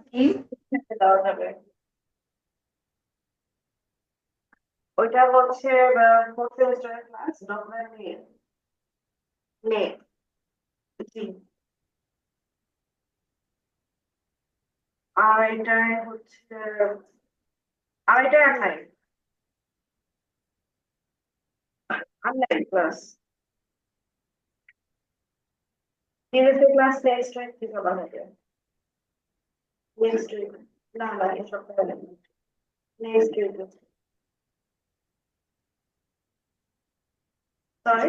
কি দেওয়া যাবে? ওইটা হচ্ছে ফোর্থ সেমিস্টারের ক্লাস ডকুমেন্ট নিয়ে নে জি। আর এটাই হচ্ছে আর এটা অনলাইন অনলাইন ক্লাস ইংরেজি ক্লাস নেক্সট উইক থেকে বানাবে নেক্সট উইক না না এই সপ্তাহে নেক্সট উইক সরি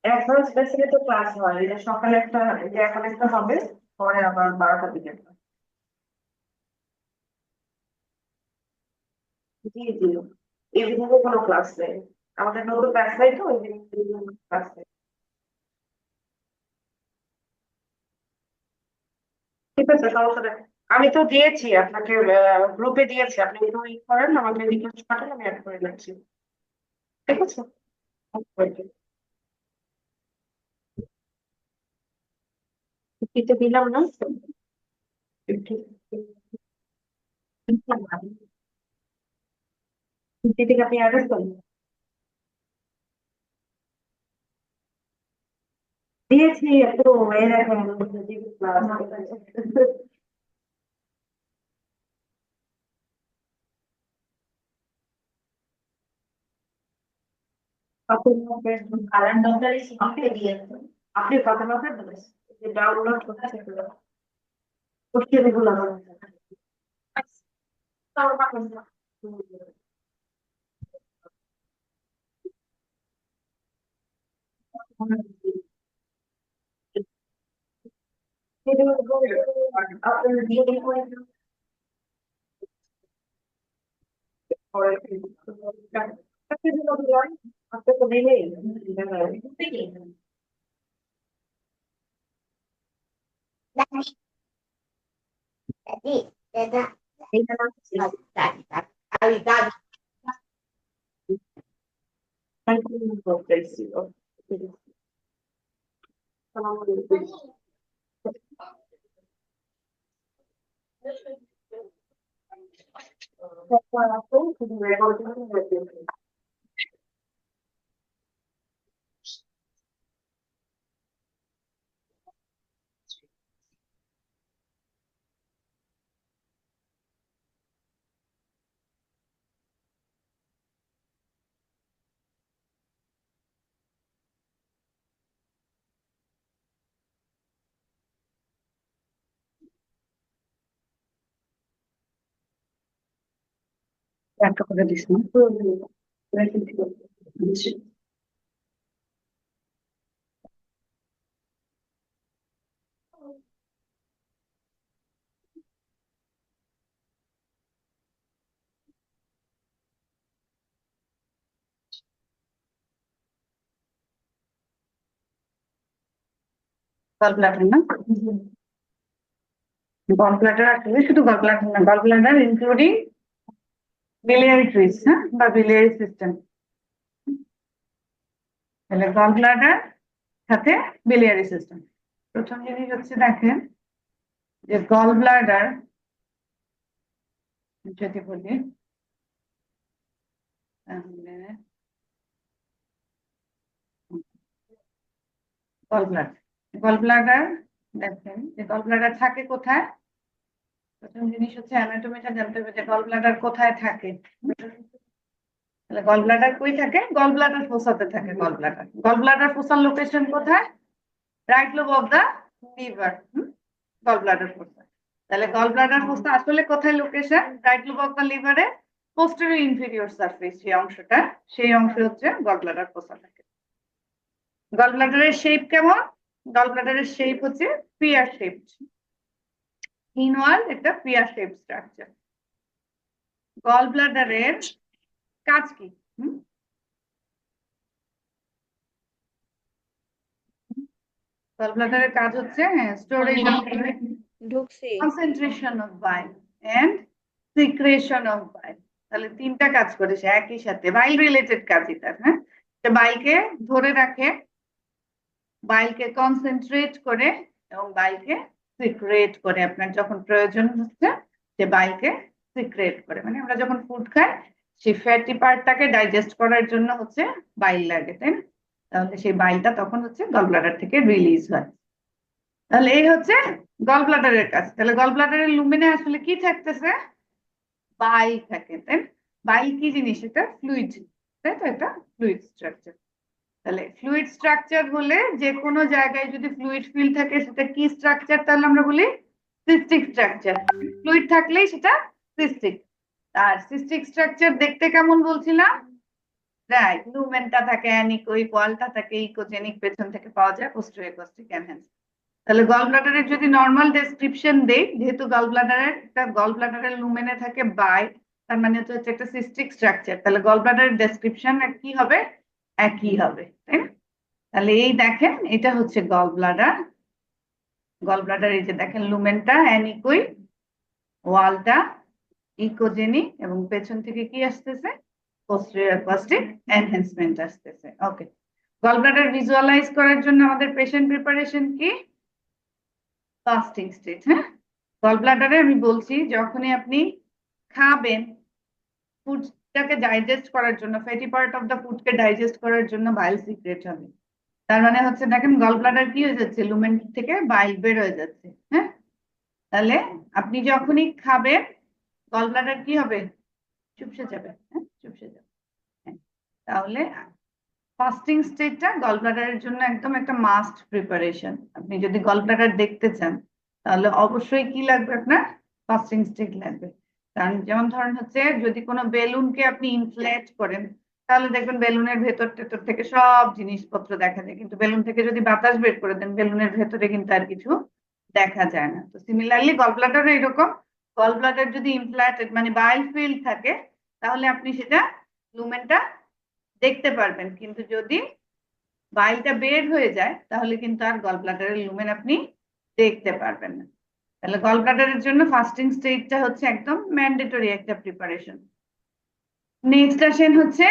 এখন স্পেসিফিক তো ক্লাস হয় এটা সকালে একটা যে এখন একটা হবে পরে আবার 12টার দিকে একটা। জি জি ইভিনিং এ কোনো ক্লাস নেই আমাদের নতুন ব্যাচ নাই তো ইভিনিং ক্লাস নেই ঠিক আছে সমস্যা নেই আমি তো দিয়েছি আপনাকে গ্রুপে দিয়েছি আপনি একটু ই করেন আমাকে রিকোয়েস্ট পাঠান আমি অ্যাড করে দিচ্ছি ঠিক আছে Okay. দিতে দিলাম না দিতে থেকে আপনি অ্যাড্রেস করেন দিয়েছি একটু এই দেখেন কারেন্ট দরকারি শিখতে দিয়েছেন আপনি কত মাসের যে ডাউনলোড করতে করতে রেগুলার আপনার দিয়ে আপনি তো দিলেই Jadi, beda. Ini memang kualitas. একটা করে দিস না গল ব্লাডার না গল ব্লাডার আসলে শুধু গল ব্লাডার না, gall bladder including biliary trees, হ্যাঁ, বা biliary সিস্টেম। তাহলে গল ব্লাডার সাথে biliary সিস্টেম। প্রথম জিনিস হচ্ছে দেখেন যে গল ব্লাডার যদি বলি তাহলে গল ব্লাডার, গল ব্লাডার দেখেন যে গল ব্লাডার থাকে কোথায়। প্রথম জিনিস হচ্ছে অ্যানাটমিটা জানতে হবে যে গল ব্লাডার কোথায় থাকে। তাহলে গল ব্লাডার কই থাকে? গল ব্লাডার ফোসাতে থাকে। গল ব্লাডার ফোসার লোকেশন কোথায়? Right lobe of the liver, gall bladder fossa. তাহলে গল ব্লাডার ফোসা আসলে কোথায় location? Right lobe of the লিভারে পোস্টেরিয়র ইনফেরিয়র সারফেস, যে অংশটা, সেই অংশে হচ্ছে গল ব্লাডার ফোসা থাকে। গল ব্লাডারের শেপ কেমন? গল ব্লাডারের শেপ হচ্ছে পিয়ার শেপ, ইনওয়াল একটা পিয়ার শেপ স্ট্রাকচার। গল ব্লাডারের কাজ কি? গল ব্লাডারের কাজ হচ্ছে স্টোরেজ অফ ঢুকছি। Concentration of bile and secretion of bile. তাহলে তিনটা কাজ করে সে একই সাথে, বাইল রিলেটেড কাজই তার। হ্যাঁ, বাইলকে ধরে রাখে, বাইলকে কনসেন্ট্রেট করে এবং বাইলকে সিক্রেট করে। আপনার যখন প্রয়োজন হচ্ছে সে বাইলকে সিক্রেট করে, মানে আমরা যখন ফুড খাই সেই ফ্যাটি পার্টটাকে ডাইজেস্ট করার জন্য হচ্ছে বাইল লাগে, তাই না? তাহলে সেই বাইলটা তখন হচ্ছে গল ব্লাডার থেকে রিলিজ হয়। তাহলে এই হচ্ছে গল ব্লাডারের কাজ। তাহলে গল ব্লাডারের লুমেনে আসলে কি থাকতেছে? বাইল থাকে, তাই না? বাইল কি জিনিস? এটা ফ্লুইড, তাই তো? এটা ফ্লুইড স্ট্রাকচার। তাহলে ফ্লুইড স্ট্রাকচার হলে যে কোনো জায়গায় যদি ফ্লুইড ফিল থাকে সেটা কি স্ট্রাকচার? তাহলে আমরা বলি সিস্টিক স্ট্রাকচার। ফ্লুইড থাকলেই সেটা সিস্টিক। আর সিস্টিক স্ট্রাকচার দেখতে কেমন বলছিলাম? রাইট, লুমেনটা থাকে অ্যানিকোইক, ওয়ালটা থাকে ইকোজেনিক, পেছন থেকে পাওয়া যায় পোস্টেরিয়র অ্যাকোস্টিক এনহ্যান্স। তাহলে গল ব্লাডারের যদি নর্মাল ডেসক্রিপশন দেই, যেহেতু গল ব্লাডারের লুমেনে থাকে বাইল, তার মানে হচ্ছে একটা সিস্টিক স্ট্রাকচার, তাহলে গল ব্লাডারের ডেসক্রিপশন কি হবে? একই হবে, তাই না? তাহলে এই দেখেন এটা হচ্ছে গল ব্লাডার। গল ব্লাডার এই যে দেখেন লুমেনটা অ্যানিকোইক, ওয়ালটা ইকোজেনিক, এবং পেছন থেকে কি আসতেছে? পোস্টেরিয়র অ্যাকোস্টিক এনহ্যান্সমেন্ট আসতেছে। ওকে, গল ব্লাডার ভিজুয়ালাইজ করার জন্য আমাদের পেশেন্ট প্রিপারেশন কি? Fasting state. হ্যাঁ, গল ব্লাডারে আমি বলছি যখনই আপনি খাবেন, ফুডটাকে ডাইজেস্ট করার জন্য, ফ্যাটি পার্ট অফ দ্য ফুডকে ডাইজেস্ট করার জন্য বাইল সিক্রেট হবে। তার মানে হচ্ছে দেখেন গল ব্লাডার কি হয়ে যাচ্ছে? লুমেন থেকে বাইল বের হয়ে যাচ্ছে। হ্যাঁ, তাহলে আপনি যখনই খাবেন গল ব্লাডার কি হবে? চুপসে যাবে। হ্যাঁ, চুপসে যাবে। হ্যাঁ, তাহলে ফাস্টিং স্টেটটা গল ব্লাডারের জন্য একদম একটা মাস্ট প্রিপারেশন। আপনি যদি গল ব্লাডার দেখতে চান তাহলে অবশ্যই কি লাগবে আপনার? ফাস্টিং স্টেট লাগবে। কারণ যেমন ধরেন হচ্ছে যদি কোনো বেলুনকে আপনি ইনফ্লেট করেন তাহলে দেখবেন বেলুনের ভেতর টেতর থেকে সব জিনিসপত্র দেখা যায়, কিন্তু বেলুন থেকে যদি বাতাস বের করে দেন বেলুনের ভেতরে কিন্তু আর কিছু দেখা যায় না। তো সিমিলারলি গল ব্লাডারও এরকম। গল ব্লাডার যদি ইনফ্লেটেড মানে বাইল ফিল্ড থাকে তাহলে আপনি সেটা লুমেনটা দেখতে পারবেন, কিন্তু যদি বাইলটা বের হয়ে যায় তাহলে কিন্তু আর গল ব্লাডারের লুমেন আপনি দেখতে পারবেন না। তাহলে গল ব্লাডারের জন্য ফাস্টিং স্টেজটা হচ্ছে একদম ম্যান্ডেটরি একটা প্রিপারেশন। নেক্সট আসেন হচ্ছে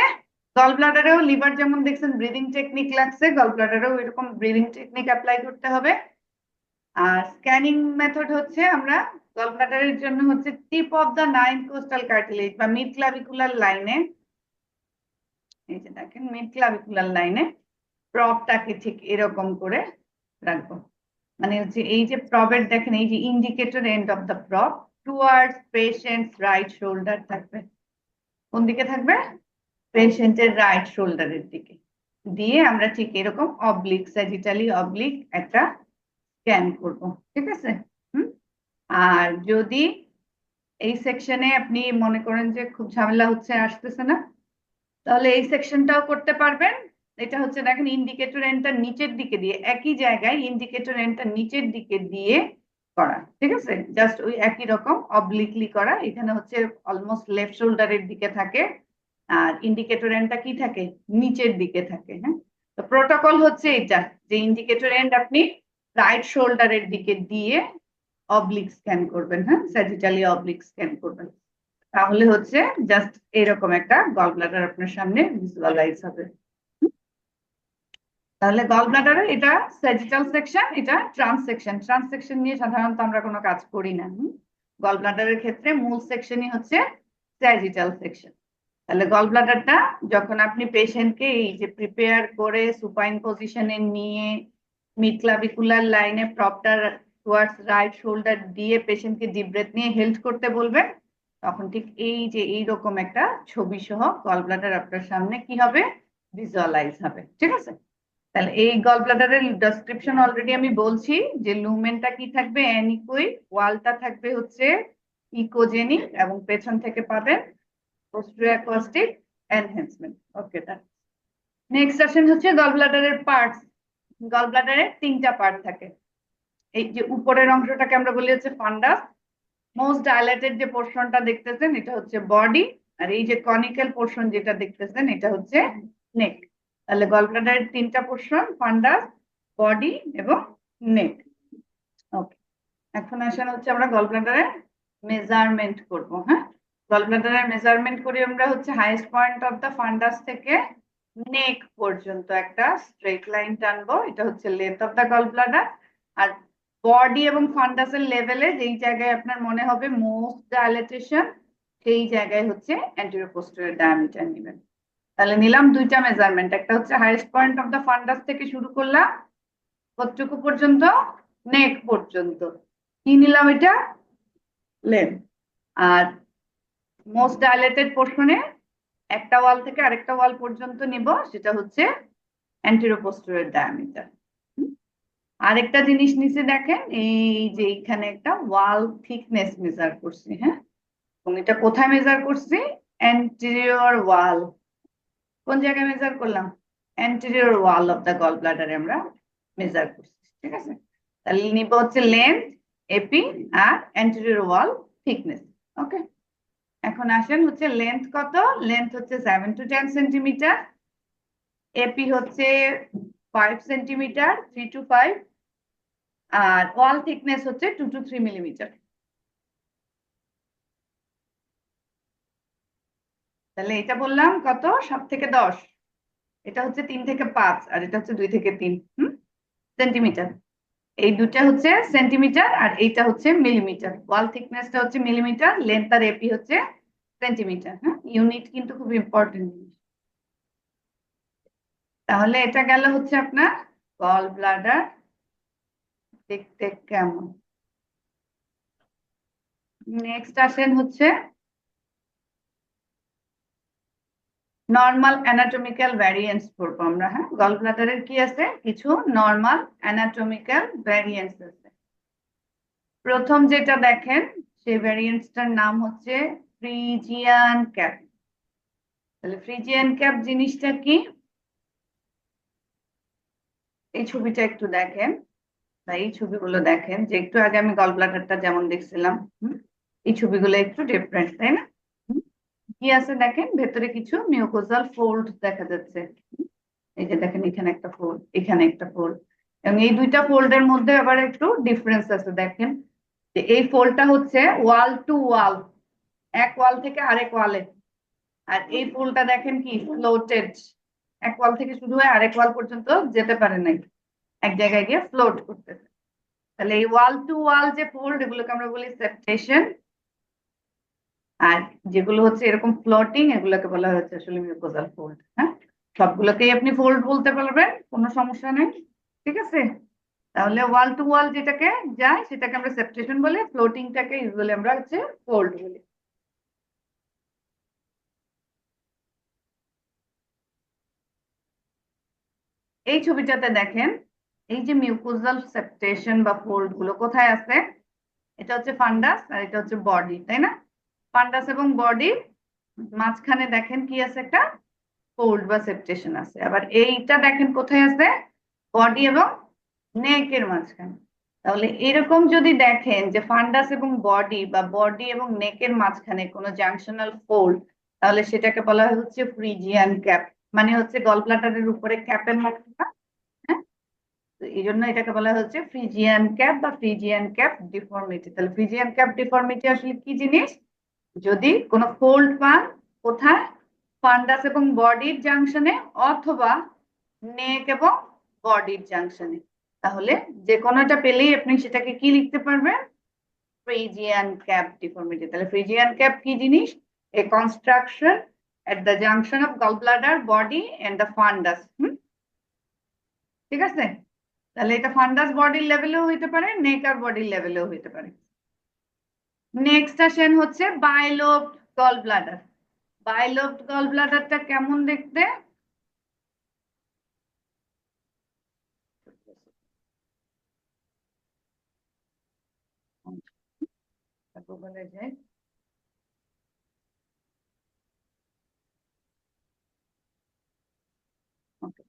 গল ব্লাডারেও লিভার যেমন দেখছেন ব্রিদিং টেকনিক লাগছে, গল ব্লাডারেও এরকম ব্রিদিং টেকনিক অ্যাপ্লাই করতে হবে। আর স্ক্যানিং মেথড হচ্ছে আমরা গল ব্লাডারের জন্য হচ্ছে tip of the nine costal cartilage বা মিড ক্লাভিকুলার লাইনে, এই যে দেখেন মিড ক্লাভিকুলার লাইনে প্রবটাকে ঠিক এরকম করে রাখবো। মানে হচ্ছে এই যে প্রবের দেখেন এই যে indicator end of the probe towards patients right shoulder থাকবে। কোন দিকে থাকবে? পেশেন্টের রাইট শোল্ডারের দিকে দিয়ে আমরা ঠিক এরকম অবলিক, স্যাজিটালি অবলিক একটা স্ক্যান করব। ঠিক আছে? আর যদি এই সেকশনে আপনি মনে করেন যে খুব ঝামেলা হচ্ছে, আসতেছে না, তাহলে এই সেকশনটাও করতে পারবেন। এটা হচ্ছে দেখেন ইন্ডিকেটর এন্ডটা নিচের দিকে দিয়ে, একই জায়গায় ইন্ডিকেটর এন্ডটা নিচের দিকে দিয়ে করা। ঠিক আছে? জাস্ট ওই একই রকম অবলিকলি করা। এখানে হচ্ছে অলমোস্ট লেফট শোল্ডারের দিকে থাকে আর ইন্ডিকেটর এন্ডটা কি থাকে? নিচের দিকে থাকে। হ্যাঁ, তো প্রোটোকল হচ্ছে এটা যে ইন্ডিকেটর এন্ড আপনি রাইট শোল্ডারের দিকে দিয়ে অবলিক স্ক্যান করবেন, হ্যাঁ, স্যাজিটালি অবলিক স্ক্যান করবেন, তাহলে হচ্ছে জাস্ট এরকম একটা গল ব্লাডার আপনার সামনে ভিজুয়ালাইজ হবে। তাহলে গল ব্লাডারের এটা স্যাজিটাল সেকশন, এটা ট্রান্সেকশন। ট্রান্সেকশন নিয়ে সাধারণত আমরা কোনো কাজ করি না। গল ব্লাডারের ক্ষেত্রে মূল সেকশনই হচ্ছে স্যাজিটাল সেকশন। তাহলে গল ব্লাডারটা যখন আপনি পেশেন্টকে এই যে প্রিপেয়ার করে সুপাইন পজিশনে নিয়ে মিড ক্লাভিকুলার লাইনে প্রপটা টুয়ার্ডস রাইট শোল্ডার দিয়ে পেশেন্টকে ডিপ ব্রেথ নিয়ে হেল্ড করতে বলবেন, তখন ঠিক এই যে এইরকম একটা ছবি সহ গল ব্লাডার আপনার সামনে কি হবে, ভিজুয়ালাইজ হবে। ঠিক আছে, তাহলে এই গল ব্লাডারের ডেসক্রিপশন অলরেডি আমি বলছি যে লুমেনটা কি থাকবে, অ্যানিকোই, ওয়ালটা থাকবে হচ্ছে ইকোজেনিক, এবং পেছন থেকে পাবেন পোস্টেরিয়র অ্যাকোস্টিক এনহ্যান্সমেন্ট। ওকে, নেক্সট আসেন হচ্ছে গল ব্লাডারের পার্টস। গল ব্লাডারের তিনটা পার্ট থাকে। এই যে উপরের অংশটাকে আমরা বলি হচ্ছে ফান্ডাস, মোস্ট ডাইলেটেড যে পোর্শনটা দেখতেছেন এটা হচ্ছে বডি, আর এই যে কনিক্যাল পোর্শন যেটা দেখতেছেন এটা হচ্ছে নেক। তাহলে গল ব্লাডারের তিনটা পোর্শন, ফান্ডাস, বডি এবং নেক। ওকে, এখন আসেন হচ্ছে আমরা গল ব্লাডারের মেজারমেন্ট করব। হ্যাঁ, গল ব্লাডারের মেজারমেন্ট করি আমরা হচ্ছে highest point of the fundus থেকে নেক পর্যন্ত একটা স্ট্রেট লাইন টানবো, এটা হচ্ছে length of the gall bladder. আর বডি এবং ফান্ডাসের লেভেলে যেই জায়গায় আপনার মনে হবে মোস্ট ডাইলেটেশন, সেই জায়গায় হচ্ছে অ্যান্টেরিয়র পোস্টেরিয়র ডায়ামিটার নেবেন। তাহলে নিলাম দুইটা মেজারমেন্ট, একটা হচ্ছে highest point of the fundus থেকে শুরু করলাম কতটুকু পর্যন্ত, নেক পর্যন্ত, কি নিলাম এটা, লেন্থ। আর মোস্ট ডাইলেটেড পোর্শনে একটা ওয়াল থেকে আরেকটা ওয়াল পর্যন্ত নিব, সেটা হচ্ছে অ্যান্টেরিয়র পোস্টেরিয়র ডায়ামিটার। আরেকটা জিনিস নিচে দেখেন, এই যে এখানে একটা ওয়াল থিকনেস মেজার করছি। হ্যাঁ, এবং এটা কোথায় মেজার করছি, অ্যান্টেরিয়র ওয়াল। কোন জায়গায় মেজার করলাম, অ্যান্টেরিয়র ওয়াল অফ দা গল ব্লাডারে আমরা মেজার করছি। ঠিক আছে, তাহলে নিব হচ্ছে লেন্থ এপি আর অ্যান্টেরিয়র ওয়াল থিকনেস। ওকে, এখন আসেন হচ্ছে লেন্থ কত, লেন্থ হচ্ছে 7 to 10 সেন্টিমিটার, এপি হচ্ছে 5 সেন্টিমিটার, 3 to 5, আর ওয়াল থিকনেস হচ্ছে 2 to 3 মিলিমিটার। তাহলে এটা বললাম কত, 7 থেকে 10, এটা হচ্ছে 3 থেকে 5, আর এটা হচ্ছে 2 থেকে 3 সেন্টিমিটার। এই দুটা হচ্ছে সেন্টিমিটার আর এইটা হচ্ছে মিলিমিটার। ওয়াল থিকনেসটা হচ্ছে মিলিমিটার, লেন্থ আর এপি হচ্ছে সেন্টিমিটার। হ্যাঁ, ইউনিট কিন্তু খুব ইম্পর্টেন্ট জিনিস। তাহলে এটা গেল হচ্ছে আপনার গল ব্লাডার দেখতে কেমন। নেক্সট আসেন হচ্ছে নর্মাল অ্যানাটমিক্যাল ভ্যারিয়েন্স করবো আমরা। হ্যাঁ, গল ব্লাডারের কি আছে, কিছু নর্মাল অ্যানাটমিক্যাল ভ্যারিয়েন্স আছে। প্রথম যেটা দেখেন সেই ভ্যারিয়েন্সটার নাম হচ্ছে ফ্রিজিয়ান ক্যাপ। তাহলে ফ্রিজিয়ান ক্যাপ জিনিসটা কি, এই ছবিটা একটু দেখেন, বা এই ছবিগুলো দেখেন, যে একটু আগে আমি গল ব্লাডারটা যেমন দেখছিলাম, এই ছবিগুলো একটু ডিফারেন্ট, তাই না? কি আছে দেখেন, ভেতরে কিছু মিউকোজাল ফোল্ড দেখা যাচ্ছে। এই যে দেখেন, এখানে একটা ফোল্ড, এখানে একটা ফোল্ড, এবং এই দুইটা ফোল্ডের মধ্যে আবার একটু ডিফারেন্স আছে। দেখেন যে এই ফোল্ডটা হচ্ছে ওয়াল টু ওয়াল, এক ওয়াল থেকে আরেক ওয়ালে, আর এই ফোল্ডটা দেখেন কি ফ্লোটেড, এক ওয়াল থেকে শুরু হয়ে আরেক ওয়াল পর্যন্ত যেতে পারে নাই, এক জায়গায় গিয়ে ফ্লোট করতেছে। তাহলে এই ওয়াল টু ওয়াল যে ফোল্ড, এগুলোকে আমরা বলি সেপ্টেশন, আর যেগুলো হচ্ছে এরকম ফ্লোটিং, এগুলোকে বলা হচ্ছে আসলে মিউকোজাল ফোল্ড। হ্যাঁ, সবগুলোকেই আপনি ফোল্ড বলতে পারবেন, কোনো সমস্যা নেই। ঠিক আছে, তাহলে ওয়াল টু ওয়াল যেটাকে যায় সেটাকে আমরা সেপ্টেশন বলি, ফ্লোটিংটাকে ইউজুয়ালি আমরা হচ্ছে ফোল্ড বলি। এই ছবিটাতে দেখেন, এই যে মিউকোজাল সেপ্টেশন বা ফোল্ড গুলো কোথায় আছে, এটা হচ্ছে ফান্ডাস আর এটা হচ্ছে বডি, তাই না? ফান্ডাস এবং বডির মাঝখানে দেখেন কি আছে, একটা ফোল্ড বা সেপ্টেশন আছে। আবার এইটা দেখেন কোথায় আছে, বডি এবং নেকের মাঝখানে। তাহলে এরকম যদি দেখেন যে ফান্ডাস এবং বডি বা বডি এবং নেকের মাঝখানে কোনো জাংশনাল ফোল্ড, তাহলে সেটাকে বলা হচ্ছে ফ্রিজিয়ান ক্যাপ। মানে হচ্ছে গল ব্লাডারের উপরে ক্যাপের মতো, হ্যাঁ, তো এই জন্য এটাকে বলা হচ্ছে ফ্রিজিয়ান ক্যাপ বা ফ্রিজিয়ান ক্যাপ ডিফর্মিটি। তাহলে ফ্রিজিয়ান ক্যাপ ডিফর্মিটি আসলে কি জিনিস? যদি কোনো ফোল্ড পান, কোথায়? ফান্ডাস এবং বডির জাংশনে, অথবা নেক এবং বডির জাংশনে, তাহলে যে কোনোটা পেলেই আপনি সেটাকে কি লিখতে পারবেন? Friesian cap deformity. তাহলে ফ্রিজিয়ান ক্যাপ কি জিনিস? এ construction at the junction of gallbladder body and the fundus। ঠিক আছে? তাহলে এটা ফান্ডাস বডির লেভেলেও হইতে পারে, নেক আর বডির লেভেলেও হইতে পারে। নেক্সট আসেন হচ্ছে বাইলোবড গল ব্লাডার। বাইলোবড গল ব্লাডারটা কেমন দেখতে? গুগলে যাই।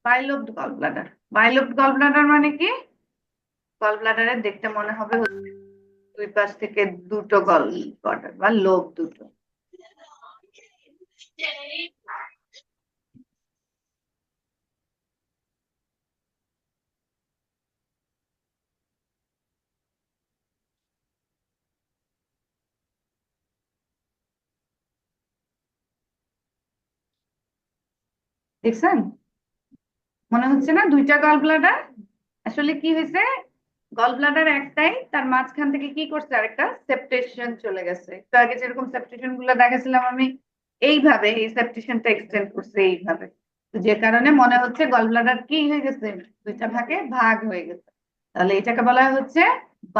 বাইলোবড গল ব্লাডার। বাইলোবড গল ব্লাডার মানে কি? গল ব্লাডারের দেখতে মনে হবে দুই পাশ থেকে দুটো গল ব্লাডার বা লোব দুটো। দেখছেন? মনে হচ্ছে না দুইটা গল ব্লাডার? আসলে কি হয়েছে, গল ব্লাডার একটাই, তার মাঝখান থেকে কি করছে আরেকটা সেপটেশন চলে গেছে। একটু আগে যেরকম সেপটেশন গুলো দেখাছিলাম আমি, এইভাবে এই সেপটেশনটা এক্সটেন্ড করছে এইভাবে। তো যে কারণে মনে হচ্ছে গল ব্লাডার কি হয়ে গেছে, দুইটা ভাগে ভাগ হয়ে গেছে। তাহলে এটাকে বলা হচ্ছে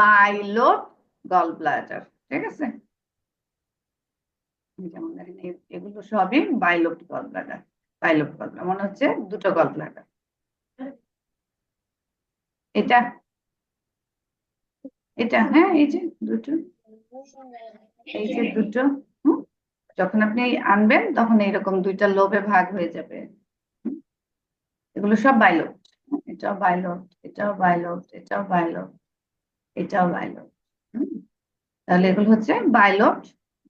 বাইলোব গল ব্লাডার। ঠিক আছে? যেমন দেখেন এগুলো সবই বাইলোব গল ব্লাডার। বাইলোব গল ব্লাডার মনে হচ্ছে দুটো গল ব্লাডার। এটা এটা হ্যাঁ, এই যে দুটো, এই যে দুটো। হুম, যখন আপনি আনবেন তখন এইরকম দুইটা লোবে ভাগ হয়ে যাবে। হুম, এগুলো সব বাইলোব। এটাও বাইলোব, এটাও বাইলোব, এটাও বাইলোব, এটাও বাইলোব। তাহলে এগুলো হচ্ছে বাইলোব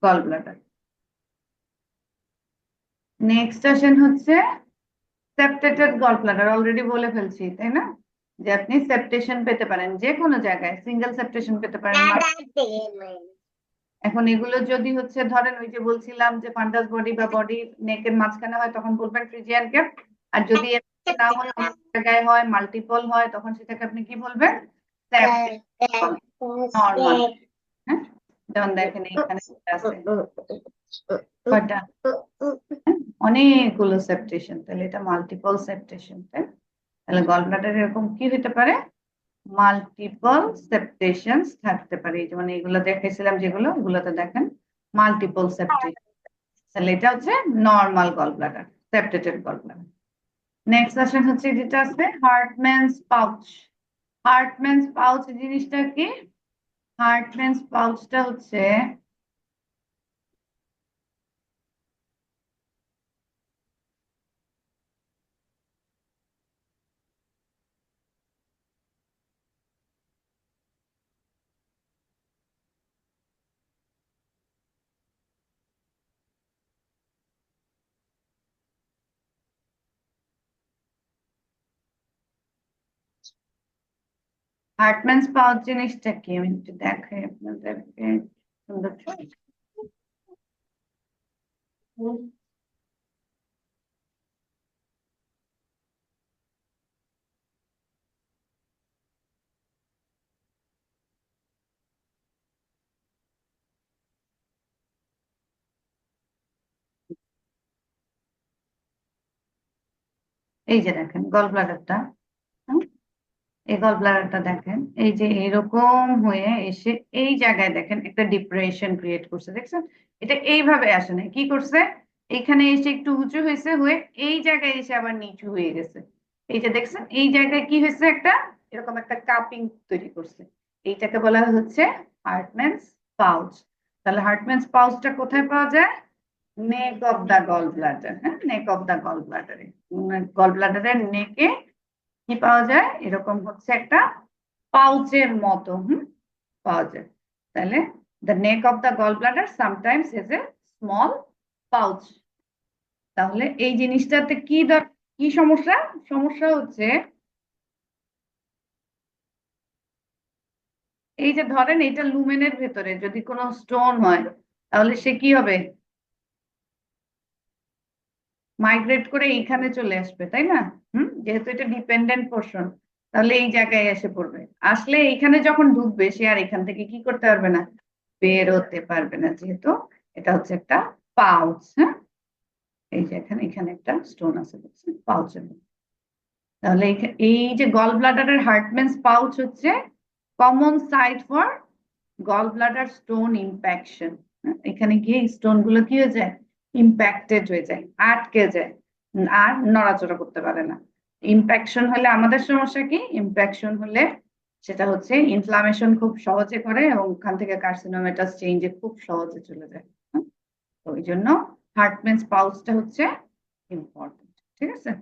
গল ব্লাডার। নেক্সট আসেন হচ্ছে সেপ্টেটেড গল ব্লাডার। অলরেডি বলে ফেলছি তাই না, যে আপনি সেপ্টেশন পেতে পারেন যে কোনো জায়গায়, সিঙ্গেল সেপ্টেশন পেতে পারেন। এখন এগুলো যদি হচ্ছে ধরেন ওই যে বলছিলাম যে ফান্ডাস বডি বা বডি নেকের মাঝখানে হয় তখন বলবেন ফ্রিজিয়ান ক্যাপ। আর যদি না হয়, অন্য জায়গায় হয়, মাল্টিপল হয়, তখন সেটাকে আপনি কি বলবেন? নর্মাল। হ্যাঁ, যেমন দেখেন এখানে আছে কয়টা, অনেকগুলো সেপ্টেশন, তাহলে এটা মাল্টিপল সেপ্টেশন। তাহলে গল ব্লাডার এরকম কি হতে পারে? মাল্টিপল সেপ্টেশনস থাকতে পারে। যেমন এগুলো দেখাইছিলাম যেগুলো, এগুলোতে দেখেন মাল্টিপল সেপ্টেশন। তাহলে এটা হচ্ছে normal gall bladder, septated gall bladder. Next আসেন হচ্ছে যেটা আছে হার্টম্যানস পাউচ। হার্টম্যানস পাউচ জিনিসটা কি? হার্টম্যানস পাউচটা হচ্ছে হার্টম্যানস পাউচ জিনিসটা কি আমি একটু দেখাই আপনাদেরকে সুন্দর করে। এই যে দেখেন গল ব্লাডারটা, এই গল ব্লাডারটা দেখেন, এই যে এরকম হয়ে এসে এই জায়গায় দেখেন একটা ডিপ্রেশন ক্রিয়েট করছে, দেখছেন? এটা এইভাবে আসে না, কি করছে, এখানে এসে একটু উঁচু হয়েছে, হয়ে এই জায়গায় এসে আবার নিচু হয়ে গেছে। এই যে দেখছেন এই জায়গায় কি হয়েছে, একটা এরকম একটা কাপিং তৈরি করছে। এইটাকে বলা হচ্ছে হার্টম্যানস পাউচ। তাহলে হার্টম্যানস পাউচটা কোথায় পাওয়া যায়? Neck of the gall bladder. হ্যাঁ, নেক অফ দা গল ব্লাডারে, গল ব্লাডারের নেকে কি পাওয়া যায়, এরকম হচ্ছে একটা পাউচের মতো পাওয়া যায়। তাহলে the neck of the gall bladder sometimes has a small pouch. তাহলে এই জিনিসটাতে কি কি সমস্যা? সমস্যা হচ্ছে এই যে ধরেন এটা লুমেনের ভেতরে যদি কোনো স্টোন হয় তাহলে সে কি হবে, মাইগ্রেট করে এইখানে চলে আসবে, তাই না? যেহেতু এটা ডিপেন্ডেন্ট পোর্শন, তাহলে এই জায়গায় এসে পড়বে। আসলে এইখানে যখন ঢুকবে সে আর এখান থেকে কি করতে পারবে না, বের হতে পারবে না, যেহেতু এটা হচ্ছে একটা পাউচ। হ্যাঁ, এই যে এখানে এখানে একটা স্টোন আছে পাউচের মধ্যে। তাহলে এই যে গল ব্লাডারের হার্টম্যানস পাউচ হচ্ছে common site for gall bladder stone impaction. এখানে গিয়ে স্টোন গুলো কি হয়ে যায়, ইম্প্যাক্টেড হয়ে যায়, আটকে যায়, আর নড়াচড়া করতে পারে না। ইম্প্যাকশন হলে আমাদের সমস্যা কি, ইম্প্যাকশন হলে সেটা হচ্ছে ইনফ্লামেশন খুব সহজে করে এবং ওখান থেকে কার্সিনোমেটাস চেঞ্জে খুব সহজে চলে যায়। তো ওই জন্য হার্টম্যানস পাউচটা হচ্ছে ইম্পর্টেন্ট। ঠিক আছে,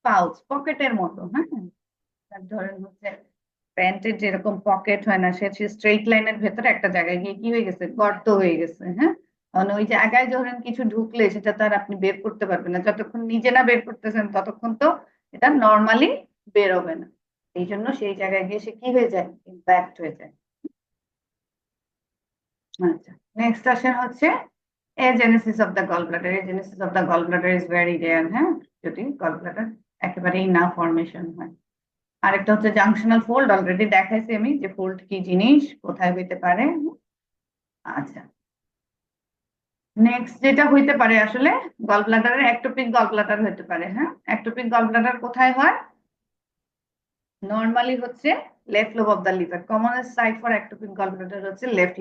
পাউচ পকেটের মতো। হ্যাঁ, ধরেন হচ্ছে প্যান্টের যেরকম পকেট হয় না, সে স্ট্রেইট লাইনের ভেতরে একটা জায়গায় গিয়ে কি হয়ে গেছে, গর্ত হয়ে গেছে। হ্যাঁ, মানে ওই জায়গায় ধরেন কিছু ঢুকলে সেটা তো আর আপনি বের করতে পারবেন না, যতক্ষণ নিজে না বের করতেছেন ততক্ষণ তো এটা নর্মালি বেরোবে না। এই জন্য সেই জায়গায় গিয়ে সে কি হয়ে যায়, ইম্প্যাক্ট হয়ে যায়। আচ্ছা, নেক্সট আসেন হচ্ছে agenesis of the gall bladder. Agenesis of the gall bladder is very rare. হ্যাঁ, যদি গল ব্লাডার একেবারেই না ফর্মেশন হয়। আরেকটা হচ্ছে জাংশনাল ফোল্ড, অলরেডি দেখাইছি আমি যে ফোল্ড কি জিনিস, কোথায় হইতে পারে। আচ্ছা, নেক্সট যেটা হইতে পারে আসলে গল ব্লাডারের একটোপিক গল ব্লাডার হইতে পারে। হ্যাঁ, একটোপিক গল ব্লাডার কোথায় হয়, নর্মালি হচ্ছে left lobe of the liver. Commonest site for ectopic gall bladder হচ্ছে left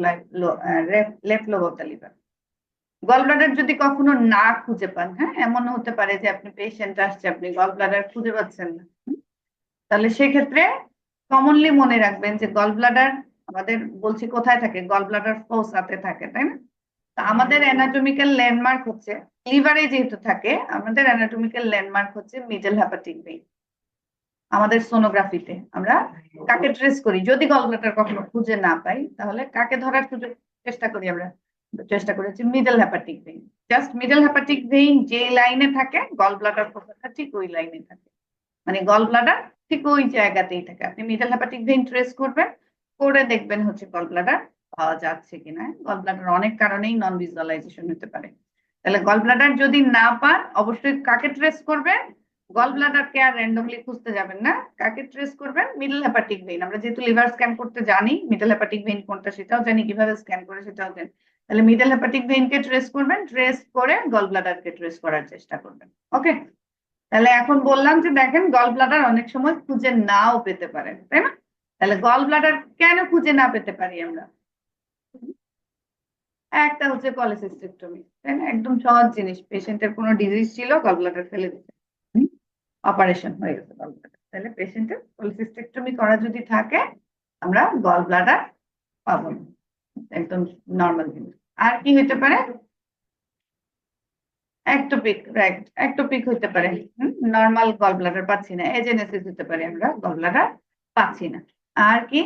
lobe of the liver. Gall bladder যদি কখনো না খুঁজে পান, হ্যাঁ, এমন হতে পারে যে আপনি পেশেন্ট আসছে, আপনি গল ব্লাডার খুঁজে পাচ্ছেন না, তাহলে সেক্ষেত্রে কমনলি মনে রাখবেন যে গল ব্লাডার আমাদের বলছি কোথায় থাকে, গল ব্লাডার ফোসাতে থাকে, তাই না? তো আমাদের অ্যানাটমিক্যাল ল্যান্ডমার্ক হচ্ছে, লিভারে যেহেতু থাকে আমাদের অ্যানাটমিক্যাল ল্যান্ডমার্ক হচ্ছে মিডল হেপাটিক ভেইন। আমাদের সোনোগ্রাফিতে আমরা কাকে ট্রেস করি, যদি গল ব্লাডার কখনো খুঁজে না পাই তাহলে কাকে ধরার সুযোগ চেষ্টা করি আমরা, চেষ্টা করেছি middle hepatic vein. Just middle hepatic vein যে লাইনে থাকে গল ব্লাডার ফোসাটা ঠিক ওই লাইনে থাকে, মানে গল ব্লাডার ঠিক ওই জায়গাতেই থাকে। আপনি মিডল হেপাটিক ভেইন ট্রেস করবেন, করে দেখবেন হচ্ছে গল ব্লাডার পাওয়া যাচ্ছে কিনা। গল ব্লাডার অনেক কারণেই নন ভিজুয়ালাইজেশন হতে পারে। তাহলে গল ব্লাডার যদি না পান অবশ্যই কাকে ট্রেস করবেন, গল ব্লাডার কে আর র্যান্ডমলি খুঁজতে যাবেন না, কাকে ট্রেস করবেন, মিডল হেপাটিক ভেইন। আমরা যেহেতু লিভার স্ক্যান করতে জানি মিডল হেপাটিক ভেইন কোনটা সেটাও জানি, কিভাবে স্ক্যান করে সেটাও জানি, তাহলে মিডল হেপাটিক ভেইন কে ট্রেস করবেন, ট্রেস করে গল ব্লাডার কে ট্রেস করার চেষ্টা করবেন। ওকে, তাহলে এখন বললাম যে দেখেন গল ব্লাডার অনেক সময় খুঁজে নাও পেতে পারেন, তাই না? তাহলে গল ব্লাডার কেন খুঁজে না পেতে পারি আমরা, একটা হচ্ছে কলেসিস্টেক্টমি, তাই না? একদম সহজ জিনিস, পেশেন্টের কোনো ডিজিজ ছিল গল ব্লাডার ফেলে দিতে, অপারেশন হয়ে গেছে গল ব্লাডার, তাহলে পেশেন্টের কলেসিস্টেক্টমি করা যদি থাকে আমরা গল ব্লাডার পাবো না, একদম নর্মাল জিনিস। আর কি হইতে পারে, একটোপিক, রাইট, একটোপিক হইতে পারে। নর্মাল গল ব্লাডার পাচ্ছি না, এজেনেসিস হতে পারে, আমরা গল ব্লাডার পাচ্ছি না। আর কি,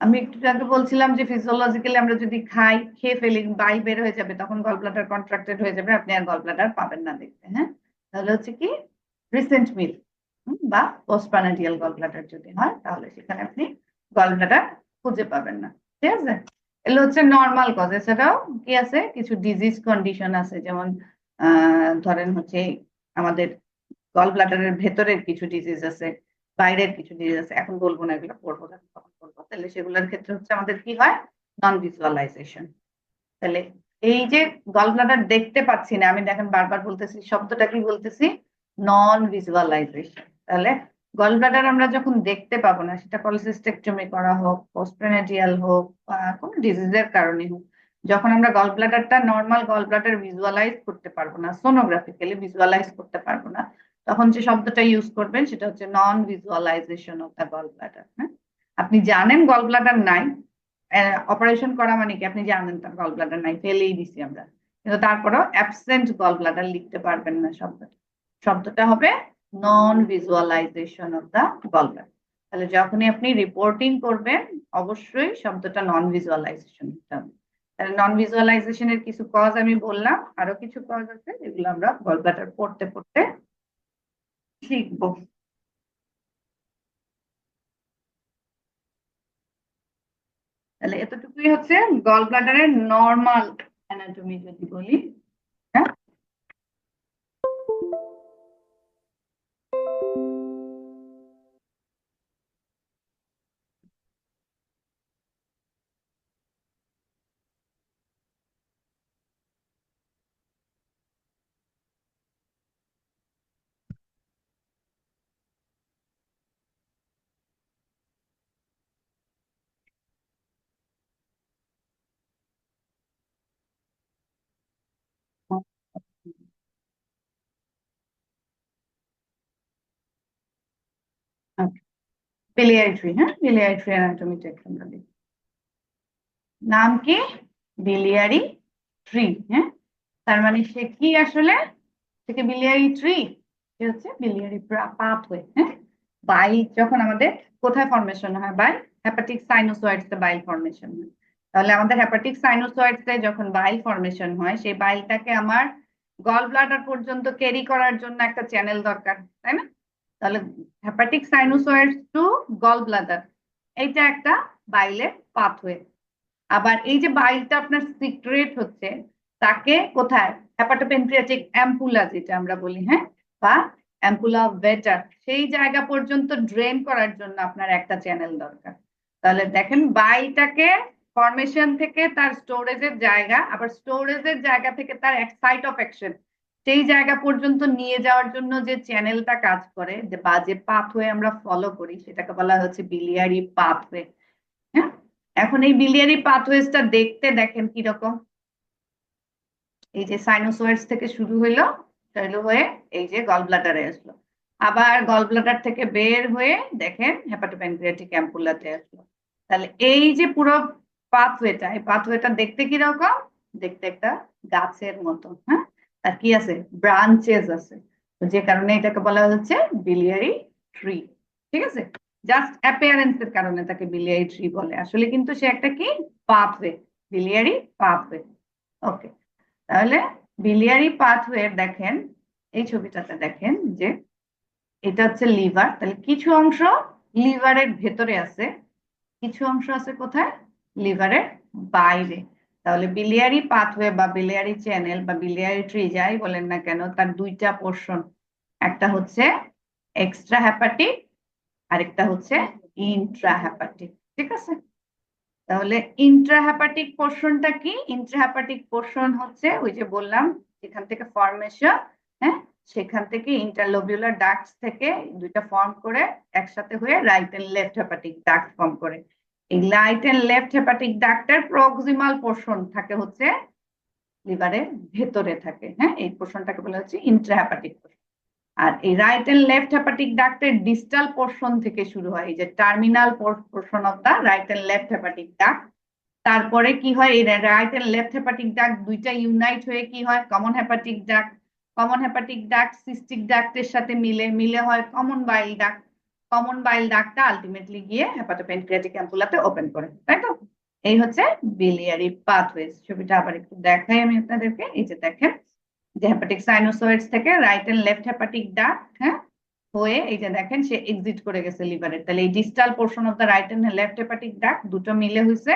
আমি একটু আগে বলছিলাম যে ফিজিওলজিক্যালি আমরা যদি খাই, খেয়ে ফেলি, বাইল বের হয়ে যাবে, তখন গল ব্লাডার কন্ট্রাক্টেড হয়ে যাবে, আপনি আর গল ব্লাডার পাবেন না দেখতে। হ্যাঁ, তাহলে হচ্ছে কি রিসেন্ট মিল বা পোস্টপ্রানাডিয়াল গল ব্লাডার যদি হয় তাহলে সেখানে আপনি গল ব্লাডার খুঁজে পাবেন না। ঠিক আছে, এগুলো হচ্ছে নর্মাল কজ। এছাড়াও কি আছে, কিছু ডিজিজ কন্ডিশন আছে, যেমন ধরেন হচ্ছে আমাদের গল ব্লাডারের ভেতরের কিছু ডিজিজ আছে, বাইরের কিছু ডিজিজ আছে, এখন বলবো না, এগুলো পড়বো না, তখন বলবো। তাহলে সেগুলোর ক্ষেত্রে হচ্ছে আমাদের কি হয়, নন ভিজুয়ালাইজেশন। তাহলে এই যে গল ব্লাডার দেখতে পাচ্ছি না, আমি দেখেন বারবার বলতেছি শব্দটা কি বলতেছি, নন ভিজুয়ালাইজেশন। তাহলে গল ব্লাডার আমরা যখন দেখতে পাবো না, সেটা কলসিস্টেকটমি করা হোক, পোস্টপ্রানাডিয়াল হোক, বা কোনো ডিজিজের কারণে হোক, যখন আমরা গল ব্লাডারটা নর্মাল গল ব্লাডার ভিজুয়ালাইজ করতে পারবো না, সোনোগ্রাফিক্যালি ভিজুয়ালাইজ করতে পারবো না, তখন যে শব্দটা ইউজ করবেন সেটা হচ্ছে non visualization of the gall bladder. হ্যাঁ, আপনি জানেন গল ব্লাডার নাই, অপারেশন করা মানে কি আপনি জানেন তার গল ব্লাডার নাই, ফেলেই দিছি আমরা, কিন্তু তারপরেও অ্যাবসেন্ট গল ব্লাডার লিখতে পারবেন না শব্দটা। শব্দটা হবে non visualization of the gall bladder. তাহলে যখনই আপনি রিপোর্টিং করবেন অবশ্যই শব্দটা নন ভিজুয়ালাইজেশন লিখতে হবে। তাহলে নন ভিজুয়ালাইজেশনের কিছু কজ আমি বললাম, আরো কিছু কজ আছে এগুলো আমরা গল ব্লাডার পড়তে পড়তে শিখবো। তাহলে এতটুকুই হচ্ছে গল ব্লাডারের নর্মাল অ্যানাটমি যদি বলি। হ্যাঁ, biliary tree, হ্যাঁ biliary tree অ্যানাটমিটা একটু আমরা দেখি। নাম কি? Biliary tree. হ্যাঁ, তার মানে সে কি আসলে? থেকে বিলিয়ারি ট্রি, সে হচ্ছে বিলিয়ারি পাথওয়ে। হ্যাঁ, বাইল যখন আমাদের কোথায় ফর্মেশন হয়? বাইল হেপাটিক সাইনোসয়েডস এ বাইল ফর্মেশন হয়। তাহলে আমাদের হেপাটিক সাইনোসয়েডস এ যখন বাইল ফর্মেশন হয়, সেই বাইলটাকে আমার গল ব্লাডার পর্যন্ত ক্যারি করার জন্য একটা চ্যানেল দরকার, তাই না? তাহলে হেপাটিক সাইনোসয়েডস টু গল ব্লাডার, এইটা একটা বাইলের পাথওয়ে। আবার এই যে বাইলটা আপনার সিক্রেট হচ্ছে, তাকে কোথায়? হেপাটোপেনক্রিয়াটিক অ্যাম্পুলা যেটা আমরা বলি, হ্যাঁ, বা অ্যাম্পুলা ভেটার, সেই জায়গা পর্যন্ত ড্রেন করার জন্য আপনার একটা চ্যানেল দরকার। তাহলে দেখেন বাইলটাকে ফর্মেশন থেকে তার স্টোরেজের জায়গা, আবার স্টোরেজের জায়গা থেকে তার এক সাইট অফ অ্যাকশন, সেই জায়গা পর্যন্ত নিয়ে যাওয়ার জন্য যে চ্যানেলটা কাজ করে, যে বা যে পাথওয়ে আমরা ফলো করি, সেটাকে বলা হচ্ছে বিলিয়ারি পাথওয়ে। হ্যাঁ, এখন এই বিলিয়ারি পাথওয়েজটা দেখতে দেখেন কিরকম। এই যে সাইনোসয়েডস থেকে শুরু হইলো, চাইলো হয়ে এই যে গল ব্লাডারে আসলো, আবার গল ব্লাডার থেকে বের হয়ে দেখেন হেপাটোপ্যানক্রিয়াটিক অ্যাম্পুলাতে আসলো। তাহলে এই যে পুরো পাথওয়েটা, এই পাথওয়েটা দেখতে কিরকম? দেখতে একটা গাছের মতো। হ্যাঁ, তার কি আছে? ব্রাঞ্চেস আছে, যে কারণে এটাকে বলা হচ্ছে বিলিয়ারি ট্রি। ঠিক আছে, জাস্ট অ্যাপিয়ারেন্সের কারণে তাকে বিলিয়ারি ট্রি বলে, আসলে কিন্তু সে একটা কি? Pathway, biliary pathway. ওকে, তাহলে বিলিয়ারি পাথওয়ে দেখেন, এই ছবিটাতে দেখেন যে এটা হচ্ছে লিভার। তাহলে কিছু অংশ লিভারের ভেতরে আছে, কিছু অংশ আছে কোথায়? লিভারের বাইরে। তাহলে বিলিয়ারি পাথওয়ে বা বিলিয়ারি চ্যানেল বা বিলিয়ারি ট্রি যাই বলেন না কেন, তার দুইটা পোর্শন, একটা হচ্ছে এক্সট্রা হেপাটিক, আরেকটা হচ্ছে ইন্ট্রা হেপাটিক। ঠিক আছে, তাহলে ইন্ট্রাহেপাটিক পোর্শনটা কি? ইন্ট্রাহেপাটিক পোর্শন হচ্ছে ওই যে বললাম, যেখান থেকে ফর্মেশন, হ্যাঁ, সেখান থেকে ইন্টারলোবিউলার ডাক্টস থেকে দুইটা ফর্ম করে একসাথে হয়ে right and left hepatic duct form করে। এই রাইট এন্ড লেফট হেপাটিক ডাক্টের প্রক্সিমাল পোর্শন থাকে হচ্ছে লিভারের ভেতরে থাকে। হ্যাঁ, এই পোর্শনটাকে বলা হচ্ছে ইন্ট্রাহেপাটিক পোর্শন। আর এই রাইট এন্ড লেফট হেপাটিক ডাক্টের ডিস্টাল পোর্শন থেকে শুরু হয়, এই যে terminal portion of the right and left hepatic duct. তারপরে কি হয়? এই right and left hepatic duct দুইটা ইউনাইট হয়ে কি হয়? Common hepatic duct. Common hepatic duct cystic ডাক্টের সাথে মিলে মিলে হয় common bile duct. Common bile ডাক্টটা আলটিমেটলি গিয়ে হেপাটোপ্যানক্রিয়াটিক অ্যাম্পুলাতে ওপেন করে, তাই তো? এই হচ্ছে বিলিয়ারি পাথওয়েজ। ছবিটা আবার একটু দেখাই আমি আপনাদেরকে। এই যে দেখেন যে হেপাটিক সাইনোসয়েডস থেকে right and left hepatic duct, হ্যাঁ, হয়ে এই যে দেখেন সে এক্সিট করে গেছে লিভারে। তাহলে এই distal portion of the right and left hepatic duct দুটো মিলে হয়েছে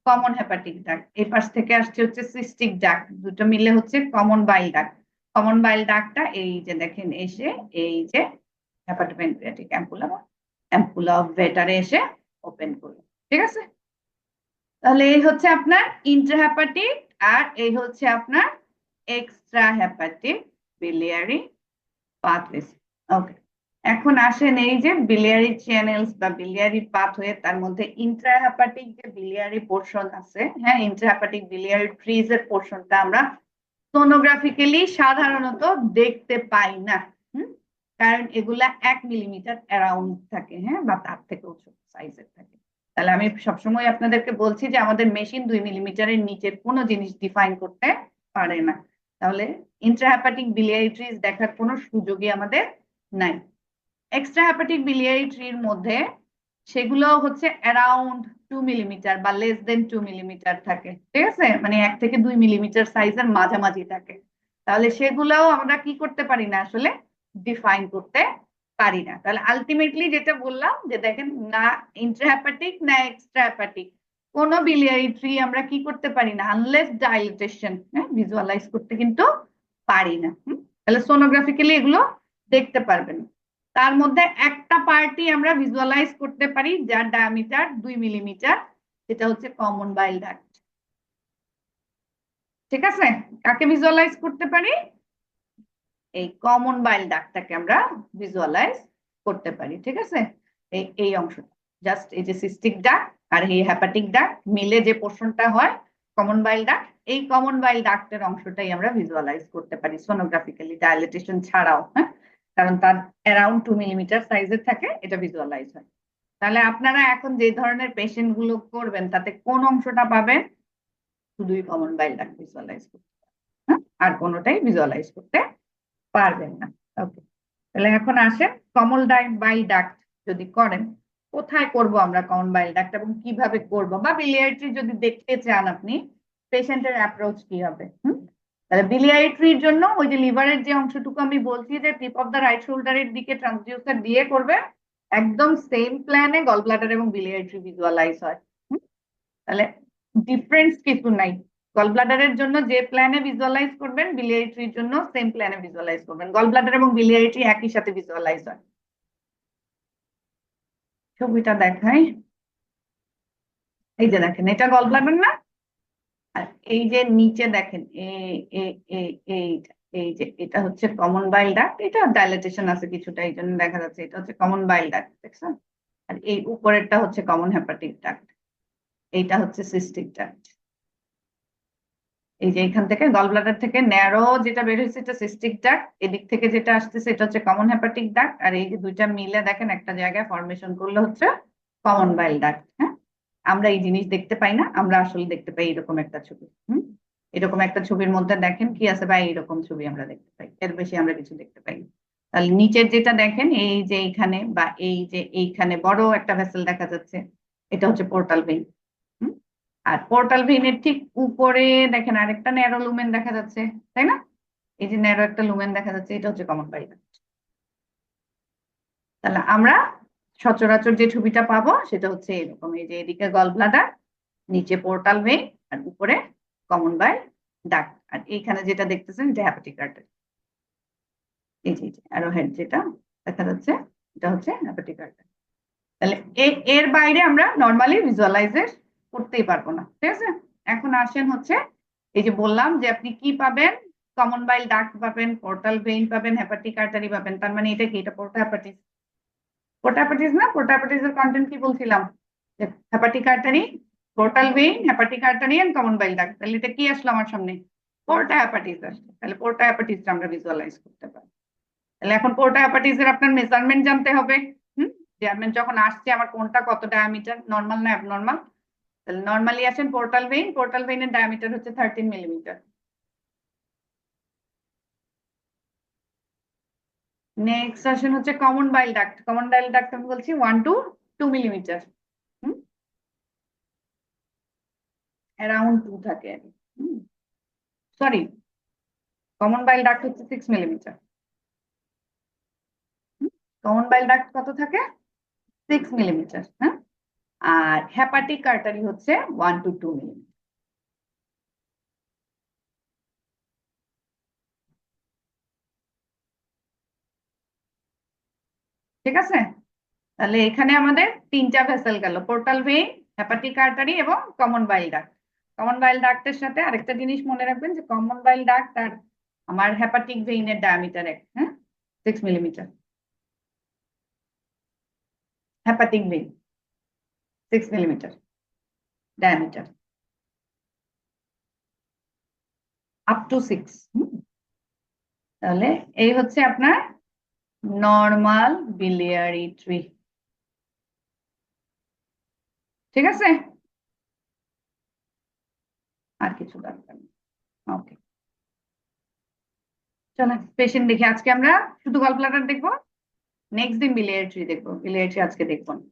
কমন হেপাটিক ডাক্ট। এই পাশ থেকে আসছে হচ্ছে সিস্টিক ডাক্ট, দুটো মিলে হচ্ছে common bile duct. Common bile ডাক্টটা এই যে দেখেন এসে এই যে হেপাটোপ্যানক্রিয়াটিক অ্যাম্পুলা বা অ্যাম্পুলা অফ ভেটারে এসে ওপেন করলো। ঠিক আছে, তাহলে এই হচ্ছে আপনার ইন্ট্রাহেপাটিক, আর এই হচ্ছে আপনার এক্সট্রা হেপাটিক বিলিয়ারি পাথওয়েজ। ওকে, এখন আসেন এই যে বিলিয়ারি চ্যানেলস বা বিলিয়ারি পাথওয়ে, তার মধ্যে ইন্ট্রাহেপাটিক যে বিলিয়ারি পোর্শন আছে, হ্যাঁ, ইন্ট্রাহেপাটিক বিলিয়ারি ট্রিজ এর পোর্শনটা আমরা সোনোগ্রাফিক্যালি সাধারণত দেখতে পাই না। কারণ এগুলা 1 মিলিমিটার অ্যারাউন্ড থাকে, হ্যাঁ, বা তার থেকে ছোট সাইজের থাকে। তাহলে আমি সবসময় আপনাদেরকে বলছি যে আমাদের মেশিন 2 মিলিমিটারের নিচের কোনো জিনিস ডিফাইন করতে পারে না। তাহলে ইন্ট্রাহেপাটিক বিলিয়ারি ট্রিজ দেখার কোনো সুযোগই আমাদের নাই। এক্সট্রা হেপাটিক বিলিয়ারি ট্রির মধ্যে সেগুলো হচ্ছে অ্যারাউন্ড 2 মিলিমিটার বা লেস দেন 2 মিলিমিটার থাকে, ঠিক আছে, মানে 1 থেকে 2 মিলিমিটার সাইজের মাঝামাঝি থাকে, তাহলে সেগুলোও আমরা কি করতে পারি না, আসলে ডিফাইন করতে পারি না। তাহলে আলটিমেটলি যেটা বললাম যে দেখেন, না ইন্ট্রাহেপাটিক না এক্সট্রাহেপাটিক কোন বিলিয়ারি ট্রি আমরা কি করতে পারি না, আনলেস ডাইলেটেশন ভিজুয়ালাইজ করতে কিন্তু পারি না। তাহলে সোনোগ্রাফিক্যালি এগুলো দেখতে পারবেন। তার মধ্যে একটা পার্টই আমরা ভিজুয়ালাইজ করতে পারি যার ডায়ামিটার 2 মিলিমিটার, সেটা হচ্ছে কমন বাইল ডাক্ট। ঠিক আছে, কাকে ভিজুয়ালাইজ করতে পারি? এই কমন বাইল ডাক্টটাকে আমরা ভিজুয়ালাইজ করতে পারি। ঠিক আছে, এই অংশটা জাস্ট এই যে সিস্টিক ডাক্ট আর এই হ্যাপাটিক ডাক্ট মিলে যে পোর্শনটা হয় কমন বাইল ডাক্ট, এই কমন বাইল ডাক্টের অংশটাই আমরা ভিজুয়ালাইজ করতে পারি সোনোগ্রাফিক্যালি ডাইলেটেশন ছাড়াও। হ্যাঁ, কারণ তার অ্যারাউন্ড 2 মিলিমিটার সাইজের থাকে, এটা ভিজুয়ালাইজ হয়। তাহলে আপনারা এখন যে ধরনের পেশেন্ট গুলো করবেন তাতে কোন অংশটা পাবেন? শুধুই কমন বাইল ডাক্ট ভিজুয়ালাইজ করতে হ্যাঁ, আর কোনোটাই ভিজুয়ালাইজ করতে পারবেন না। ওকে, তাহলে এখন আসেন কমন বাইল ডাক্ট যদি করেন, কোথায় করব আমরা কমন বাইল ডাক্ট এবং কিভাবে করব, বা বিলিয়ারি ট্রি যদি দেখতে চান আপনি পেশেন্টের অ্যাপ্রোচ কি হবে। তাহলে বিলিয়ারি ট্রির জন্য ওই যে লিভারের যে অংশটুকু আমি বলছি যে টিপ অফ দ্য রাইট শোল্ডারের দিকে ট্রান্সডিউসার দিয়ে করবে, একদম সেম প্ল্যানে গল ব্লাডার এবং বিলিয়ারি ট্রি ভিজুয়ালাইজ হয়। তাহলে ডিফারেন্স কিছু নাই, গল ব্লাডারের জন্য যে প্ল্যানে ভিজুয়ালাইজ করবেন বিলিয়ারি ট্রির জন্য সেম প্ল্যানে ভিজুয়ালাইজ করবেন, গল ব্লাডার এবং বিলিয়ারি ট্রি একই সাথে ভিজুয়ালাইজ হয়। ছবিটা দেখাই, এই যে দেখেন এটা গল ব্লাডার না, আর এই যে নিচে দেখেন এই যে এটা হচ্ছে কমন বাইল ডাক্ট, এটা ডাইলেটেশন আছে কিছুটা এই জন্য দেখা যাচ্ছে, এটা হচ্ছে কমন বাইল ডাক্ট দেখছেন, আর এই উপরেরটা হচ্ছে কমন হেপাটিক ডাক্ট, এইটা হচ্ছে সিস্টিক ডাক্ট। এই যে এখান থেকে গল ব্লাডার থেকে ন্যারো যেটা বের হয়েছে এটা সিস্টিক ডাক্ট, এদিক থেকে যেটা আসতেছে এটা হচ্ছে কমন হেপাটিক ডাক্ট, আর এই যে দুইটা মিলে দেখেন একটা জায়গায় ফর্মেশন করলে হচ্ছে কমন বাইল ডাক্ট। হ্যাঁ, আমরা এই জিনিস দেখতে পাই না, আমরা আসলে দেখতে পাই এরকম একটা ছবি। এরকম একটা ছবির মধ্যে দেখেন কি আছে, বা এইরকম ছবি আমরা দেখতে পাই, এর বেশি আমরা কিছু দেখতে পাই না। তাহলে নিচের যেটা দেখেন এই যে এইখানে বা এই যে এইখানে বড় একটা ভেসেল দেখা যাচ্ছে, এটা হচ্ছে পোর্টাল ভেইন। আর পোর্টাল ভেইনের ঠিক উপরে দেখেন আরেকটা ন্যারো লুমেন দেখা যাচ্ছে, তাই না? এই যে ন্যারো একটা লুমেন দেখা যাচ্ছে, এটা হচ্ছে কমন বাইল ডাক্ট। তাহলে আমরা সচরাচর যে ছবিটা পাবো সেটা হচ্ছে এরকম, এই যে এদিকে গল ব্লাডার, নিচে পোর্টাল ভেইন, আর উপরে কমন বাইল ডাক্ট, আর এইখানে যেটা দেখতেছেন এটা হ্যাপাটিক আর্টারি। এই যে অ্যারো হেড যেটা দেখা যাচ্ছে এটা হচ্ছে হ্যাপাটিক আর্টারি। তাহলে এর বাইরে আমরা নর্মালি ভিজুয়ালাইজের করতেই পারবো না। ঠিক আছে, এখন আসেন হচ্ছে এই যে বললাম যে আপনি কি পাবেন, কমন বাইল ডাক্ট পাবেন, পোর্টাল ভেইন পাবেন, হ্যাপাটিক আর্টারি পাবেন, তার মানে এটা কি, এটা পোর্টা হ্যাপাটিস। পোর্টা হ্যাপাটিস না, পোর্টা হ্যাপাটিসের কন্টেন্ট কি বলছিলাম, যে hepatic artery, portal vein, hepatic artery and common bile duct. তাহলে এটা কি আসলো আমার সামনে, পোর্টা হ্যাপাটিস আসলো। তাহলে পোর্টা হ্যাপাটিসটা আমরা ভিজুয়ালাইজ করতে পারি। তাহলে এখন পোর্টা হ্যাপাটিসের আপনার মেজারমেন্ট জানতে হবে। মেজারমেন্ট যখন আসছে আমার কোনটা কত ডায়ামিটার, নর্মাল না অ্যাবনর্মাল। তাহলে নর্মালি আসেন পোর্টাল ভেইন, পোর্টাল ভেইনের ডায়ামিটার হচ্ছে 13 মিলিমিটার। নেক্সট আসেন হচ্ছে common bile duct, common bile duct আমি বলছি 1 to 2 মিলিমিটার, অ্যারাউন্ড 2 থাকে। সরি, কমন বাইল ডাক্ট হচ্ছে 6 মিলিমিটার। কমন বাইল ডাক্ট কত থাকে, 6 মিলিমিটার। হ্যাঁ, আর হ্যাপাটিক আর্টারি হচ্ছে 1 to 2 মিলিমিটার। ঠিক আছে, তাহলে এখানে আমাদের তিনটা ভেসেল গেল, পোর্টাল ভেইন, হ্যাপাটিক আর্টারি এবং কমন বাইল ডাক্ট। কমন বাইল ডাক্টের সাথে আরেকটা জিনিস মনে রাখবেন যে কমন বাইল ডাক্ট আর আমার হ্যাপাটিক ভেইনের ডায়ামিটার এক, 6 millimetre. Hepatic vein 6 millimetre diameter, up to 6। তাহলে এই হচ্ছে আপনার নর্মাল বিলিয়ারি ট্রি। ঠিক আছে, আর কিছু দরকার নেই। ওকে, চলো পেশেন্ট দেখি। আজকে আমরা শুধু গল ব্লাডার দেখবো, নেক্সট দিন বিলিয়ারি ট্রি দেখবো, বিলিয়ারি ট্রি আজকে দেখবো না।